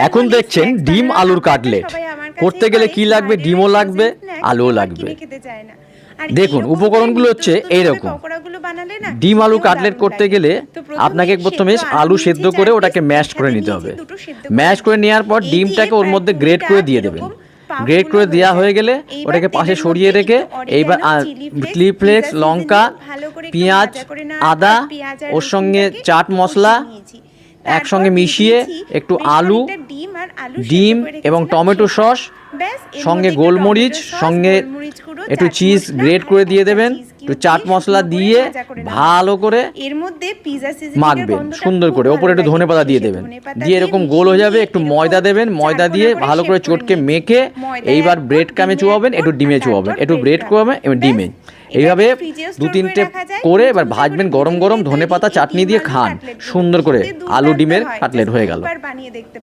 এখন দেখছেন ডিম আলুর কাটলেট করতে গেলে কি লাগবে, ডিমও লাগবে, আলুও লাগবে। দেখুন উপকরণগুলো হচ্ছে এইরকম। ডিম আলু কাটলেট করতে গেলে আপনাকে প্রথমে আলু সেদ্ধ করে ওটাকে ম্যাশ করে নিতে হবে। ম্যাশ করে নেওয়ার পর ডিমটাকে ওর মধ্যে গ্রেট করে দিয়ে দেবেন। গ্রেট করে দেওয়া হয়ে গেলে ওটাকে পাশে সরিয়ে রেখে এইবার চিলি ফ্লেক্স, লঙ্কা, পেঁয়াজ, আদা, ওর সঙ্গে চাট মশলা একসঙ্গে মিশিয়ে একটু আলু, ডিম এবং টমেটো সস, সঙ্গে গোলমরিচ, সঙ্গে একটু চিজ গ্রেট করে দিয়ে দেবেন, একটু চাট মশলা দিয়ে ভালো করে মাখবেন সুন্দর করে। ওপরে একটু ধনেপাতা দিয়ে দেবেন, দিয়ে এরকম গোল হয়ে যাবে। একটু ময়দা দেবেন, ময়দা দিয়ে ভালো করে চটকে মেখে এইবার ব্রেড ক্রামে চুয়াবেন, একটু ডিমে চুয়াবেন, একটু ব্রেড ক্রামে এবং ডিমে। এইভাবে 2-3টে করে এবার ভাজবেন গরম গরম, ধনেপাতা চাটনি দিয়ে খান সুন্দর করে। আলু ডিমের কাটলেট হয়ে গেল।